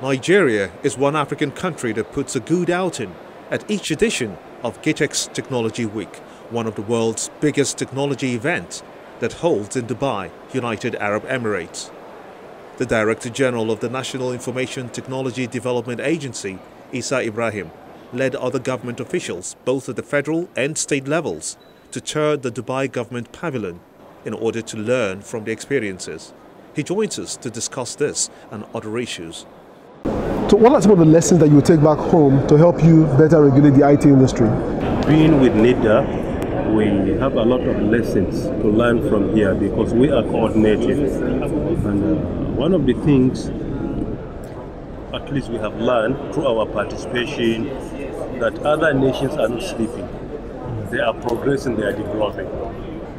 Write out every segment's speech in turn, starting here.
Nigeria is one African country that puts a good outing at each edition of GITEX Technology Week, one of the world's biggest technology events that holds in Dubai, United Arab Emirates. The Director General of the National Information Technology Development Agency, Isa Ibrahim, led other government officials, both at the federal and state levels, to tour the Dubai government pavilion in order to learn from the experiences. He joins us to discuss this and other issues. So what are some of the lessons that you take back home to help you better regulate the IT industry? Being with NIDA, we have a lot of lessons to learn from here because we are coordinated. And one of the things, at least we have learned through our participation, that other nations are not sleeping. They are progressing, they are developing.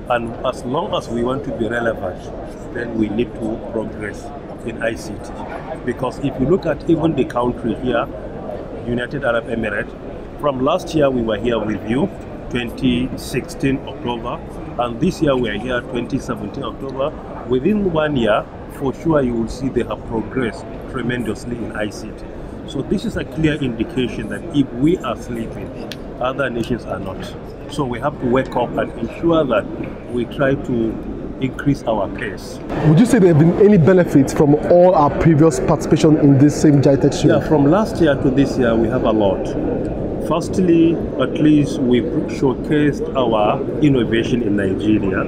And as long as we want to be relevant, then we need to progress in ICT. Because if you look at even the country here, United Arab Emirates, from last year we were here with you, 2016 October, and this year we are here 2017 October. Within 1 year, for sure you will see they have progressed tremendously in ICT. So this is a clear indication that if we are sleeping, other nations are not. So we have to wake up and ensure that we try to increase our pace. Would you say there have been any benefits from all our previous participation in this same GITEX show? Yeah, from last year to this year we have a lot. Firstly, at least we showcased our innovation in Nigeria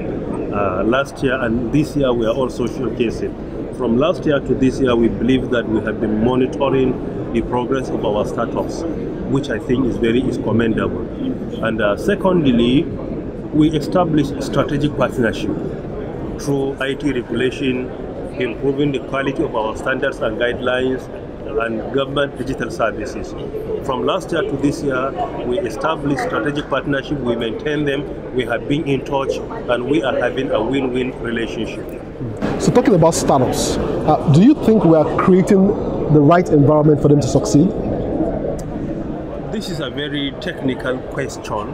last year, and this year we are also showcasing. From last year to this year, we believe that we have been monitoring the progress of our startups, which I think is commendable. And secondly, we established strategic partnership through IT regulation, improving the quality of our standards and guidelines, and government digital services. From last year to this year, we established strategic partnership, we maintain them, we have been in touch, and we are having a win-win relationship. So talking about startups, do you think we are creating the right environment for them to succeed? This is a very technical question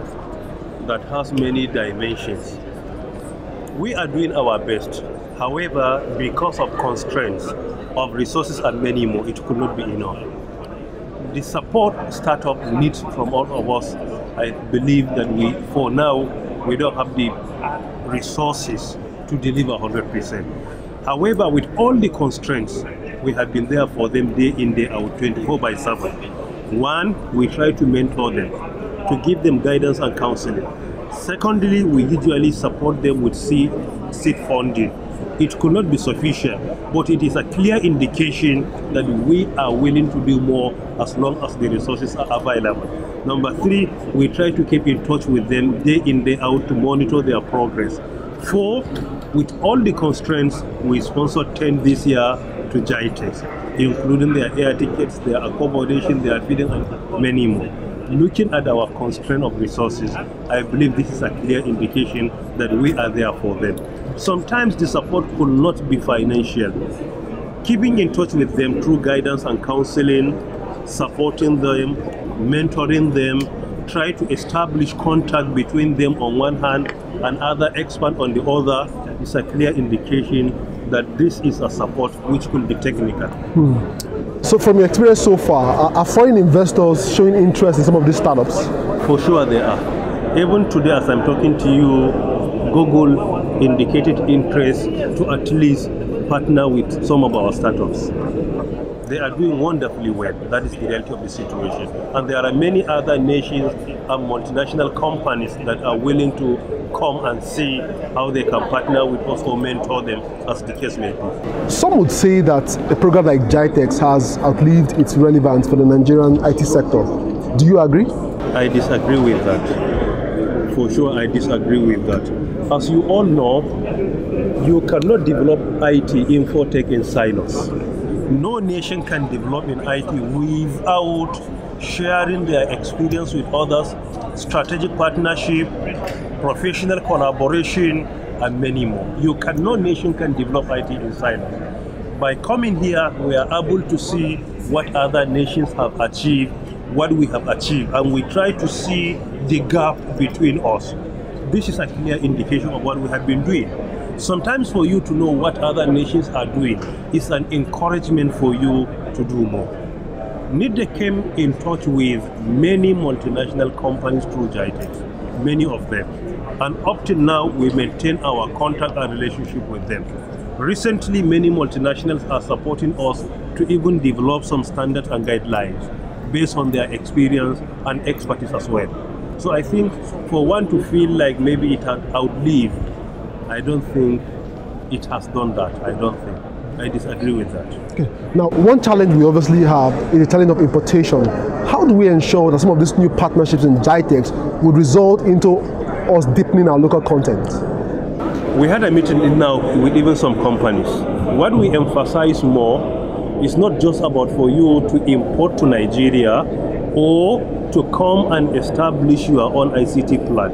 that has many dimensions. We are doing our best. However, because of constraints of resources and many more, it could not be enough. The support startup needs from all of us, I believe that for now, we don't have the resources to deliver 100%. However, with all the constraints, we have been there for them day in, day out, 24/7. One, we try to mentor them, to give them guidance and counseling. Secondly, we usually support them with seed funding. It could not be sufficient, but it is a clear indication that we are willing to do more as long as the resources are available. Number three, we try to keep in touch with them day in, day out to monitor their progress. Four, with all the constraints, we sponsored 10 this year to GITEX, including their air tickets, their accommodation, their feeding, and many more. Looking at our constraint of resources, I believe this is a clear indication that we are there for them. Sometimes the support could not be financial. Keeping in touch with them through guidance and counseling, supporting them, mentoring them, try to establish contact between them on one hand and other expert on the other is a clear indication that this is a support which could be technical. So from your experience so far, are foreign investors showing interest in some of these startups? For sure they are. Even today as I'm talking to you, Google indicated interest to at least partner with some of our startups. They are doing wonderfully well. That is the reality of the situation. And there are many other nations and multinational companies that are willing to come and see how they can partner with us or mentor them, as the case may be. Some would say that a program like GITEX has outlived its relevance for the Nigerian IT sector. Do you agree? I disagree with that. For sure, I disagree with that. As you all know, you cannot develop IT infotech in silos. No nation can develop in IT without sharing their experience with others, strategic partnership, professional collaboration, and many more. No nation can develop IT in silos. By coming here, we are able to see what other nations have achieved what we have achieved, and we try to see the gap between us. This is a clear indication of what we have been doing. Sometimes for you to know what other nations are doing is an encouragement for you to do more. NIDA came in touch with many multinational companies through GITEX, many of them. And up till now, we maintain our contact and relationship with them. Recently, many multinationals are supporting us to even develop some standards and guidelines based on their experience and expertise as well. So I think for one to feel like maybe it had outlived, I don't think it has done that. I don't think. I disagree with that. Okay. Now, one challenge we obviously have is the challenge of importation. How do we ensure that some of these new partnerships in GITEX would result into us deepening our local content? We had a meeting now with even some companies. What we emphasize more is not just about for you to import to Nigeria or to come and establish your own ICT plant.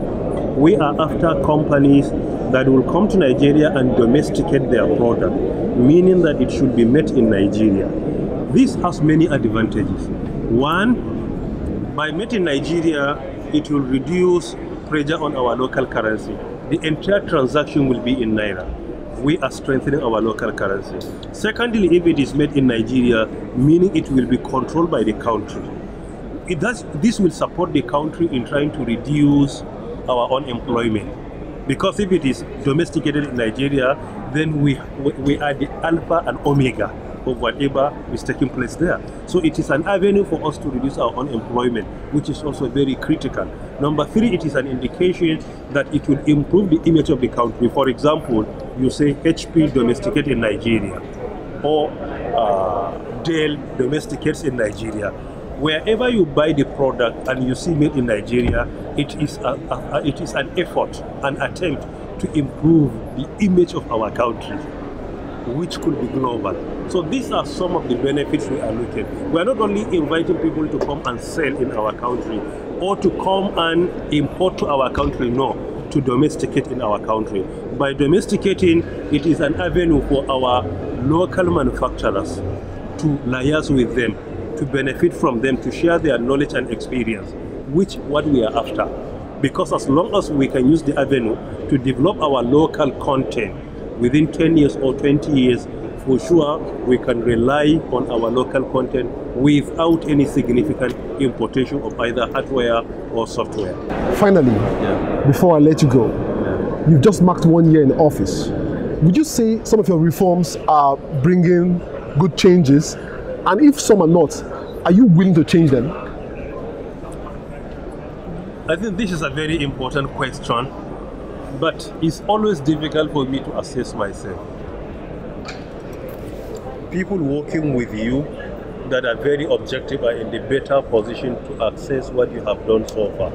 We are after companies that will come to Nigeria and domesticate their product, meaning that it should be made in Nigeria. This has many advantages. One, by made in Nigeria, it will reduce pressure on our local currency. The entire transaction will be in Naira. We are strengthening our local currency. Secondly, if it is made in Nigeria, meaning it will be controlled by the country. This will support the country in trying to reduce our unemployment. Because if it is domesticated in Nigeria, then we are the alpha and omega of whatever is taking place there. So it is an avenue for us to reduce our unemployment, which is also very critical. Number three, it is an indication that it will improve the image of the country. For example, you say HP domesticates in Nigeria, or Dell domesticates in Nigeria. Wherever you buy the product and you see made in Nigeria, it is an effort, an attempt to improve the image of our country, which could be global. So these are some of the benefits we are looking. We are not only inviting people to come and sell in our country or to come and import to our country, no, to domesticate in our country. By domesticating, it is an avenue for our local manufacturers to liaise with them, to benefit from them, to share their knowledge and experience, which what we are after. Because as long as we can use the avenue to develop our local content within 10 years or 20 years, for sure we can rely on our local content without any significant importation of either hardware or software. Finally, before I let you go, you've just marked 1 year in office. Would you say some of your reforms are bringing good changes? And if some are not, are you willing to change them? I think this is a very important question, but it's always difficult for me to assess myself. People working with you that are very objective are in the better position to assess what you have done so far.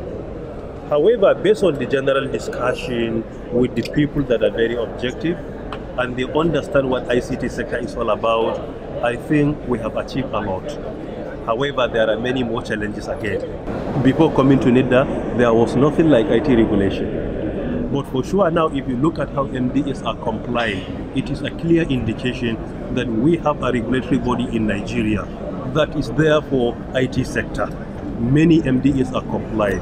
However, based on the general discussion with the people that are very objective and they understand what ICT sector is all about, I think we have achieved a lot. However, there are many more challenges ahead. Before coming to NIDA, there was nothing like IT regulation. But for sure now, if you look at how MDAs are complying, it is a clear indication that we have a regulatory body in Nigeria that is there for IT sector. Many MDAs are complying.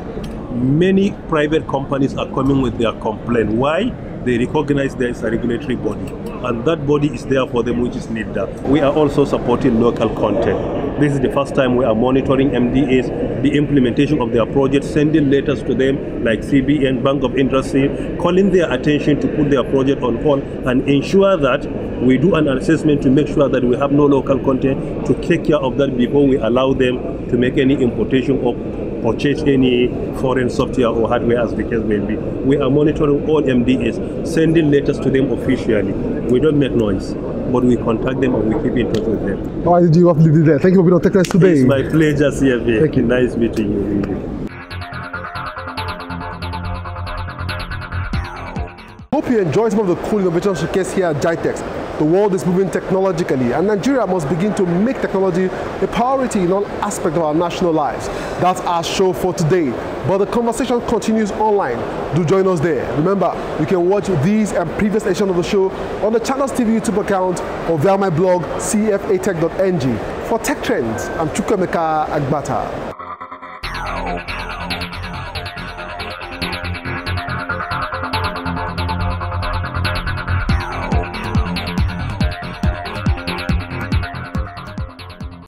Many private companies are coming with their complaint. Why? They recognize there is a regulatory body, and that body is there for them, which is NIDA. We are also supporting local content. This is the first time we are monitoring MDAs, the implementation of their projects, sending letters to them like CBN, Bank of Industry, calling their attention to put their project on hold and ensure that we do an assessment to make sure that we have no local content, to take care of that before we allow them to make any importation or purchase any foreign software or hardware as the case may be. We are monitoring all MDAs, sending letters to them officially. We don't make noise, but we contact them and we keep in touch with them. Why did you have to leave it there? Thank you for being on TechNet today. It's my pleasure, CFA. Thank you. Nice meeting you. Really. Hope you enjoyed some of the cool innovation showcase here at GITEX. The world is moving technologically, and Nigeria must begin to make technology a priority in all aspects of our national lives. That's our show for today, but the conversation continues online. Do join us there. Remember, you can watch these and previous editions of the show on the Channels TV YouTube account or via my blog cfatech.ng. For Tech Trends, I'm Chukwemeka Agbata. Thank you.